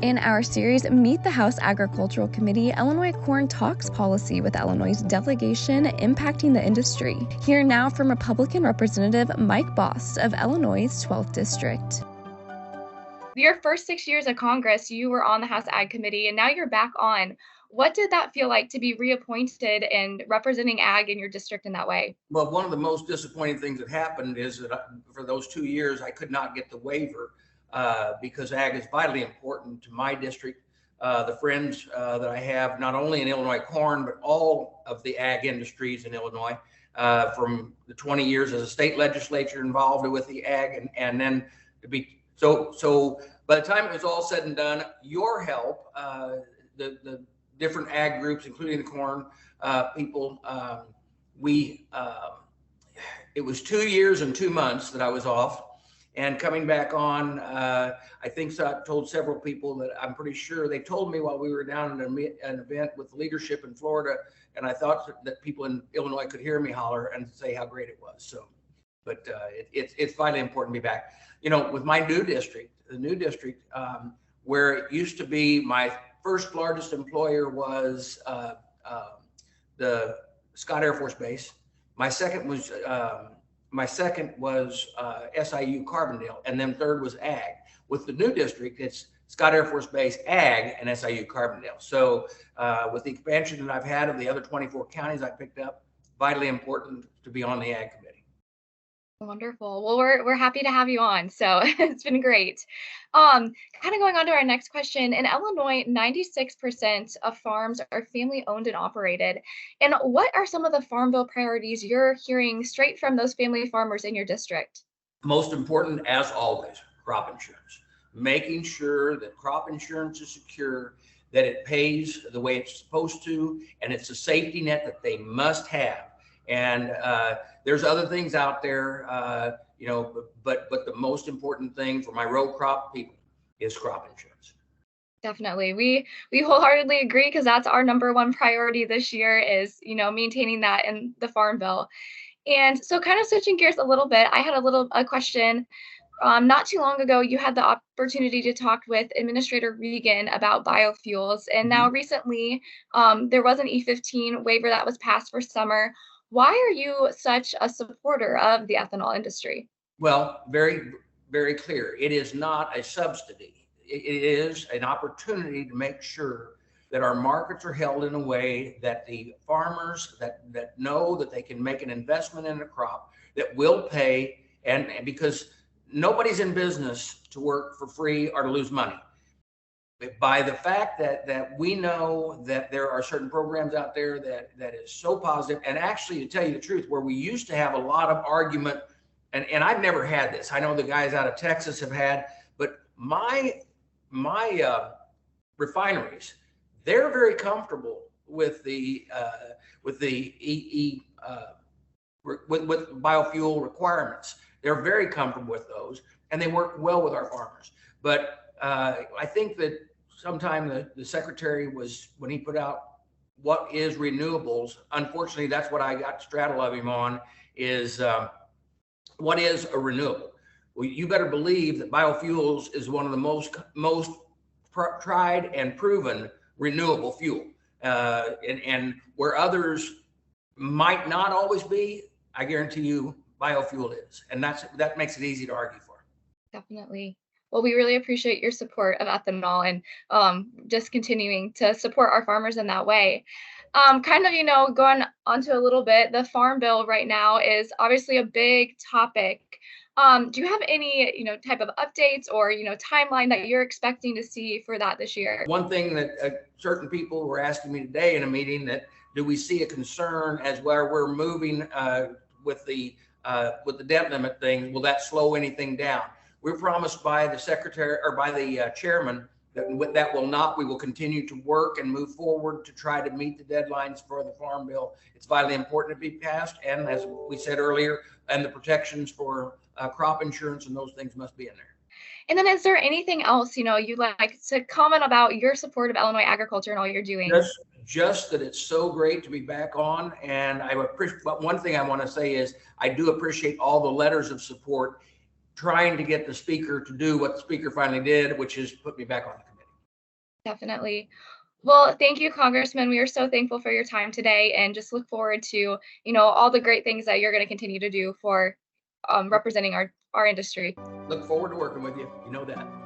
In our series, Meet the House Agricultural Committee, Illinois Corn talks policy with Illinois' delegation impacting the industry. Hear now from Republican Representative Mike Bost of Illinois' 12th District. Your first 6 years of Congress, you were on the House Ag Committee, and now you're back on. What did that feel like to be reappointed and representing ag in your district in that way? Well, one of the most disappointing things that happened is that for those 2 years, I could not get the waiver because ag is vitally important to my district. The friends that I have, not only in Illinois corn, but all of the ag industries in Illinois, from the 20 years as a state legislature involved with the ag, and then to be so by the time it was all said and done, your help, the different ag groups, including the corn people, it was 2 years and 2 months that I was off. And coming back on, I think so I told several people that I'm pretty sure they told me while we were down at an event with leadership in Florida, and I thought that people in Illinois could hear me holler and say how great it was. So, but it's vitally important to be back. You know, with my new district, the new district, where it used to be my first largest employer was the Scott Air Force Base. My second was SIU Carbondale, and then third was ag. With the new district, it's Scott Air Force Base, ag, and SIU Carbondale. So with the expansion that I've had of the other 24 counties I picked up, vitally important to be on the ag committee. Wonderful. Well, we're happy to have you on. So it's been great. Kind of going on to our next question. In Illinois, 96% of farms are family owned and operated. And what are some of the Farm Bill priorities you're hearing straight from those family farmers in your district? Most important, as always, crop insurance. Making sure that crop insurance is secure, that it pays the way it's supposed to, and it's a safety net that they must have. And there's other things out there, you know, but the most important thing for my row crop people is crop insurance. Definitely. We wholeheartedly agree, because that's our number one priority this year is, you know, maintaining that in the Farm Bill. And so kind of switching gears a little bit, I had a question. Not too long ago, you had the opportunity to talk with Administrator Regan about biofuels. And now recently, there was an E15 waiver that was passed for summer. Why are you such a supporter of the ethanol industry? Well, very, very clear. It is not a subsidy. It is an opportunity to make sure that our markets are held in a way that the farmers that know that they can make an investment in a crop that will pay, and because nobody's in business to work for free or to lose money. By the fact that we know that there are certain programs out there that is so positive, and actually, to tell you the truth, where we used to have a lot of argument, and I've never had this. I know the guys out of Texas have had, but my refineries, they're very comfortable with the with biofuel requirements. They're very comfortable with those, and they work well with our farmers. But I think that sometime the secretary was, when he put out what is renewables, unfortunately, that's what I got straddle of him on, is what is a renewable? Well, you better believe that biofuels is one of the most tried and proven renewable fuel. And where others might not always be, I guarantee you biofuel is. And that makes it easy to argue for. Definitely. Well, we really appreciate your support of ethanol and just continuing to support our farmers in that way. Kind of, you know, going on to a little bit, the Farm Bill right now is obviously a big topic. Do you have any, you know, type of updates or, you know, timeline that you're expecting to see for that this year? One thing that certain people were asking me today in a meeting, that do we see a concern as where we're moving with the debt limit thing? Will that slow anything down? We're promised by the secretary or by the chairman that will not. We will continue to work and move forward to try to meet the deadlines for the Farm Bill. It's vitally important to be passed, and as we said earlier, and the protections for crop insurance and those things must be in there. And then is there anything else, you know, you'd like to comment about your support of Illinois agriculture and all you're doing? Just that it's so great to be back on. And I appreciate, but one thing I want to say is I do appreciate all the letters of support trying to get the speaker to do what the speaker finally did, which is put me back on the committee. Definitely. Well, thank you, Congressman. We are so thankful for your time today and just look forward to, all the great things that you're going to continue to do for representing our industry. Look forward to working with you. You know that.